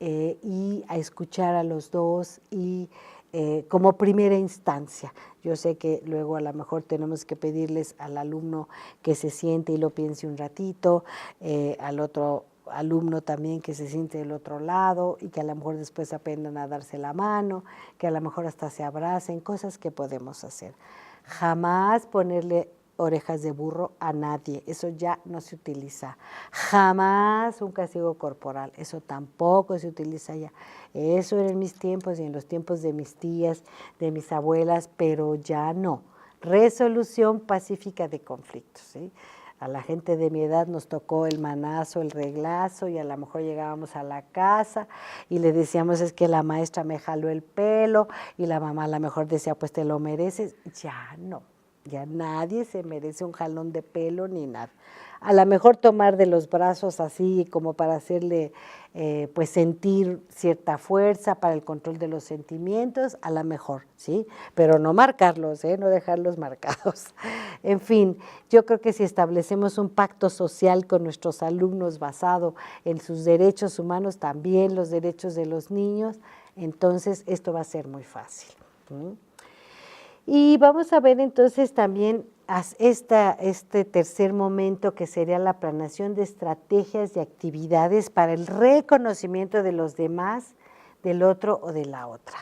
y a escuchar a los dos y como primera instancia. Yo sé que luego a lo mejor tenemos que pedirles al alumno que se siente y lo piense un ratito, al otro alumno también que se siente del otro lado y que a lo mejor después aprendan a darse la mano, que a lo mejor hasta se abracen, cosas que podemos hacer. Jamás ponerle orejas de burro a nadie, eso ya no se utiliza. Jamás un castigo corporal, eso tampoco se utiliza ya. Eso era en mis tiempos y en los tiempos de mis tías, de mis abuelas, pero ya no. Resolución pacífica de conflictos, ¿sí? A la gente de mi edad nos tocó el manazo, el reglazo, y a lo mejor llegábamos a la casa y le decíamos, es que la maestra me jaló el pelo, y la mamá a lo mejor decía, pues te lo mereces. Ya no, ya nadie se merece un jalón de pelo ni nada. A lo mejor tomar de los brazos así como para hacerle pues sentir cierta fuerza para el control de los sentimientos, a lo mejor, ¿sí? Pero no marcarlos, no dejarlos marcados. En fin, yo creo que si establecemos un pacto social con nuestros alumnos basado en sus derechos humanos, también los derechos de los niños, entonces esto va a ser muy fácil. Y vamos a ver entonces también este tercer momento, que sería la planeación de estrategias y actividades para el reconocimiento de los demás, del otro o de la otra.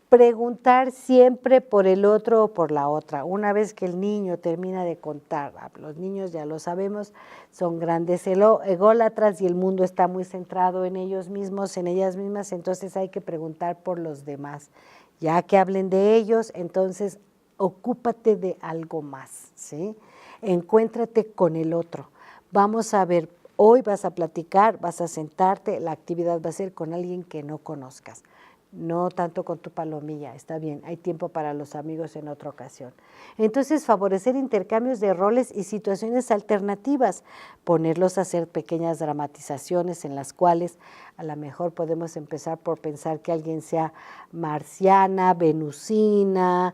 Preguntar siempre por el otro o por la otra. Una vez que el niño termina de contar, los niños ya lo sabemos, son grandes ególatras y el mundo está muy centrado en ellos mismos, en ellas mismas, entonces hay que preguntar por los demás. Ya que hablen de ellos, entonces ocúpate de algo más, ¿sí? Encuéntrate con el otro. Vamos a ver, hoy vas a platicar, vas a sentarte, la actividad va a ser con alguien que no conozcas. No tanto con tu palomilla, está bien, hay tiempo para los amigos en otra ocasión. Entonces, favorecer intercambios de roles y situaciones alternativas, ponerlos a hacer pequeñas dramatizaciones en las cuales a lo mejor podemos empezar por pensar que alguien sea marciana, venusina,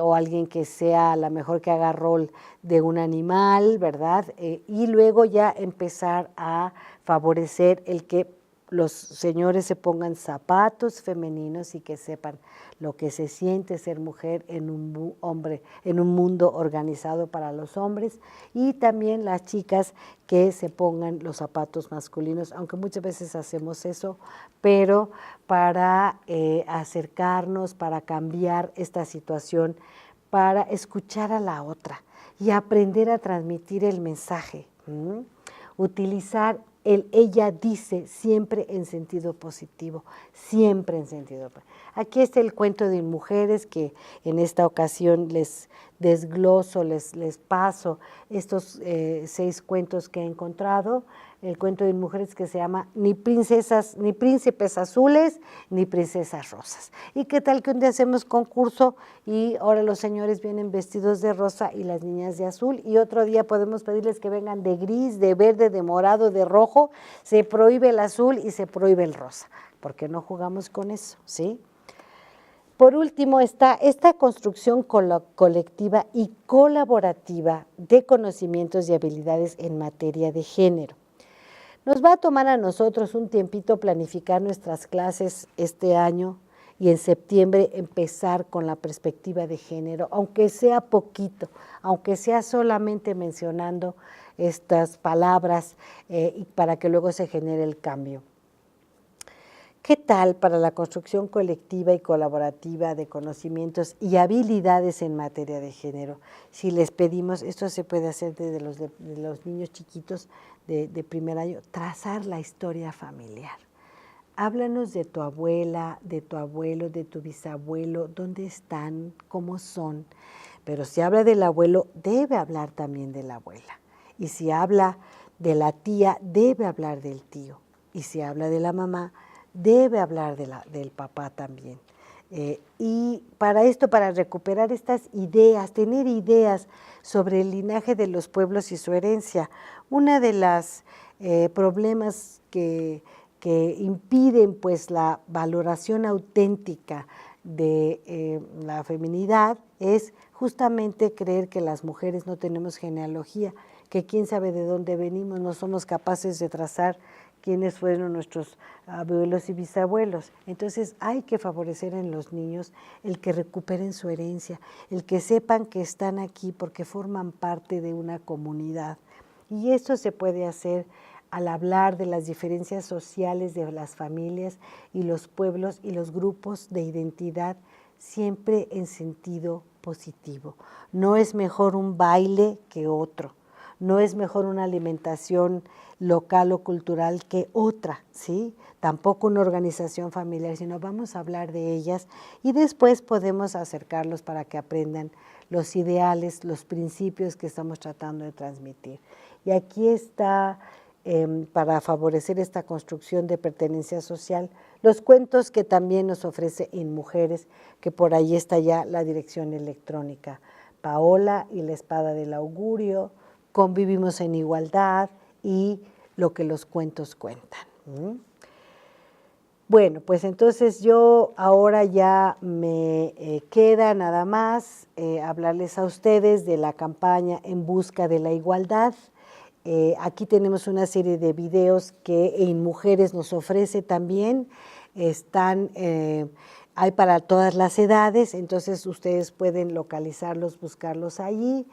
o alguien que sea a lo mejor que haga rol de un animal, ¿verdad? Y luego ya empezar a favorecer el que los señores se pongan zapatos femeninos y que sepan lo que se siente ser mujer en en un mundo organizado para los hombres, y también las chicas que se pongan los zapatos masculinos, aunque muchas veces hacemos eso, pero para acercarnos, para cambiar esta situación, para escuchar a la otra y aprender a transmitir el mensaje. Utilizar el ella dice siempre en sentido positivo, siempre en sentido positivo. Aquí está el cuento de mujeres que en esta ocasión les desgloso, les paso estos 6 cuentos que he encontrado. El cuento de mujeres que se llama Ni princesas, ni príncipes azules, ni princesas rosas. ¿Y qué tal que un día hacemos concurso y ahora los señores vienen vestidos de rosa y las niñas de azul, y otro día podemos pedirles que vengan de gris, de verde, de morado, de rojo? Se prohíbe el azul y se prohíbe el rosa, porque no jugamos con eso, ¿sí? Por último está esta construcción colectiva y colaborativa de conocimientos y habilidades en materia de género. Nos va a tomar a nosotros un tiempito planificar nuestras clases este año y en septiembre empezar con la perspectiva de género, aunque sea poquito, aunque sea solamente mencionando estas palabras y para que luego se genere el cambio. ¿Qué tal para la construcción colectiva y colaborativa de conocimientos y habilidades en materia de género? Si les pedimos, esto se puede hacer desde los niños chiquitos de primer año, trazar la historia familiar. Háblanos de tu abuela, de tu abuelo, de tu bisabuelo, dónde están, cómo son. Pero si habla del abuelo, debe hablar también de la abuela. Y si habla de la tía, debe hablar del tío. Y si habla de la mamá, debe hablar del papá también. Y para esto, para recuperar estas ideas, tener ideas sobre el linaje de los pueblos y su herencia, una de las problemas que impiden pues la valoración auténtica de la feminidad es justamente creer que las mujeres no tenemos genealogía, que quién sabe de dónde venimos, no somos capaces de trazar quiénes fueron nuestros abuelos y bisabuelos. Entonces hay que favorecer en los niños el que recuperen su herencia, el que sepan que están aquí porque forman parte de una comunidad. Y esto se puede hacer al hablar de las diferencias sociales de las familias y los pueblos y los grupos de identidad siempre en sentido positivo. No es mejor un baile que otro, no es mejor una alimentación local o cultural que otra, ¿sí? Tampoco una organización familiar, sino vamos a hablar de ellas y después podemos acercarlos para que aprendan los ideales, los principios que estamos tratando de transmitir. Y aquí está, para favorecer esta construcción de pertenencia social, los cuentos que también nos ofrece En Mujeres, que por ahí está ya la dirección electrónica. Paola y la espada del augurio, Convivimos en igualdad y Lo que los cuentos cuentan. Bueno, pues entonces yo ahora ya me queda nada más hablarles a ustedes de la campaña En Busca de la Igualdad. Aquí tenemos una serie de videos que En Mujeres nos ofrece también. Hay para todas las edades, entonces ustedes pueden localizarlos, buscarlos allí.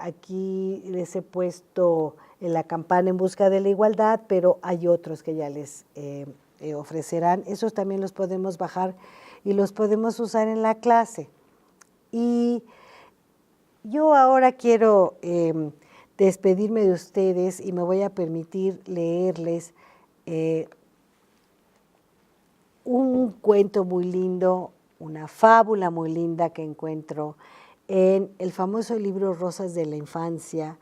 Aquí les he puesto en la campaña En Busca de la Igualdad, pero hay otros que ya les ofrecerán. Esos también los podemos bajar y los podemos usar en la clase. Y yo ahora quiero despedirme de ustedes y me voy a permitir leerles un cuento muy lindo, una fábula muy linda que encuentro en el famoso libro Rosas de la Infancia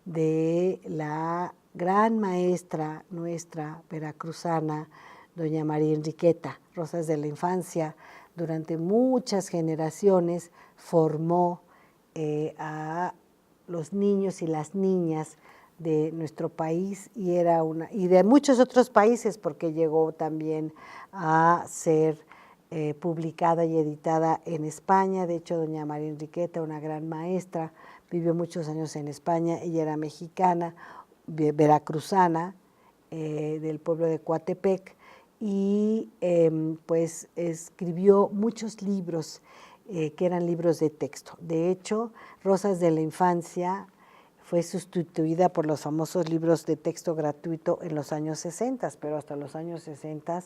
de la gran maestra nuestra veracruzana, doña María Enriqueta. Rosas de la Infancia durante muchas generaciones formó a los niños y las niñas de nuestro país y de muchos otros países, porque llegó también a ser publicada y editada en España. De hecho, doña María Enriqueta, una gran maestra, vivió muchos años en España. Ella era mexicana, veracruzana, del pueblo de Coatepec, y pues escribió muchos libros que eran libros de texto. De hecho, Rosas de la Infancia fue sustituida por los famosos libros de texto gratuito en los años 60, pero hasta los años 60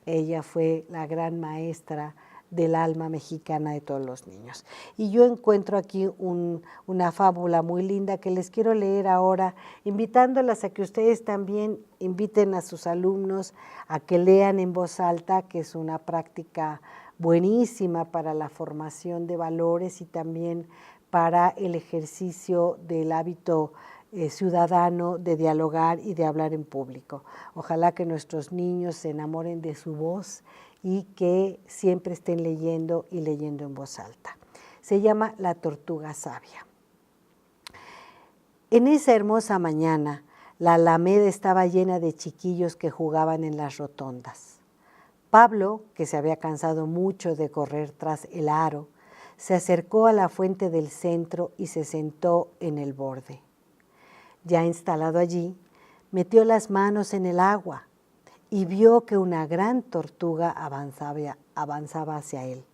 ella fue la gran maestra del alma mexicana de todos los niños. Y yo encuentro aquí una fábula muy linda que les quiero leer ahora, invitándolas a que ustedes también inviten a sus alumnos a que lean en voz alta, que es una práctica buenísima para la formación de valores y también para el ejercicio del hábito ciudadano de dialogar y de hablar en público. Ojalá que nuestros niños se enamoren de su voz y que siempre estén leyendo y leyendo en voz alta. Se llama La tortuga sabia. En esa hermosa mañana, la alameda estaba llena de chiquillos que jugaban en las rotondas. Pablo, que se había cansado mucho de correr tras el aro, se acercó a la fuente del centro y se sentó en el borde. Ya instalado allí, metió las manos en el agua y vio que una gran tortuga avanzaba hacia él.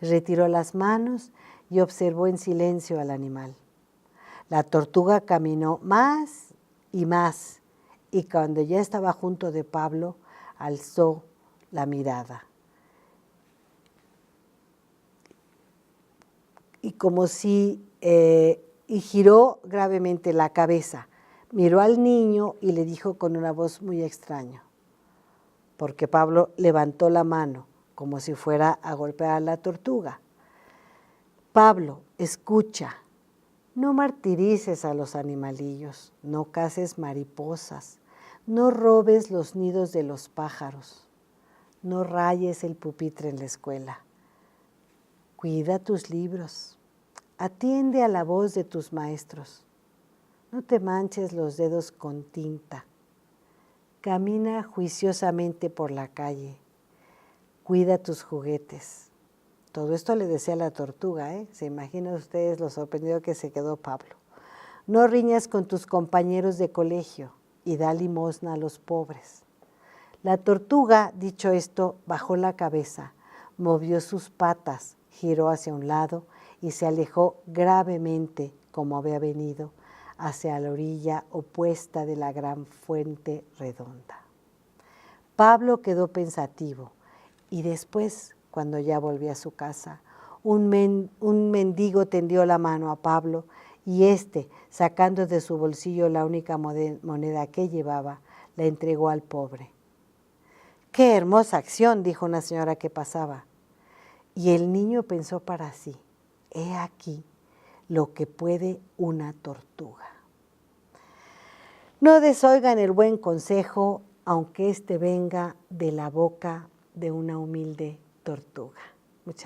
Retiró las manos y observó en silencio al animal. La tortuga caminó más y más, y cuando ya estaba junto de Pablo, alzó la mirada. Y giró gravemente la cabeza, miró al niño y le dijo con una voz muy extraña, porque Pablo levantó la mano como si fuera a golpear a la tortuga. Pablo, escucha, no martirices a los animalillos, no caces mariposas, no robes los nidos de los pájaros, no rayes el pupitre en la escuela. Cuida tus libros, atiende a la voz de tus maestros, no te manches los dedos con tinta, camina juiciosamente por la calle, cuida tus juguetes. Todo esto le decía la tortuga, ¿eh? Se imaginan ustedes lo sorprendido que se quedó Pablo. No riñas con tus compañeros de colegio y da limosna a los pobres. La tortuga, dicho esto, bajó la cabeza, movió sus patas, giró hacia un lado y se alejó gravemente, como había venido, hacia la orilla opuesta de la gran fuente redonda. Pablo quedó pensativo y después, cuando ya volvía a su casa. Un mendigo tendió la mano a Pablo y éste, sacando de su bolsillo la única moneda que llevaba, la entregó al pobre. ¡Qué hermosa acción!, dijo una señora que pasaba. Y el niño pensó para sí, he aquí lo que puede una tortuga. No desoigan el buen consejo, aunque éste venga de la boca de una humilde tortuga. Muchas gracias.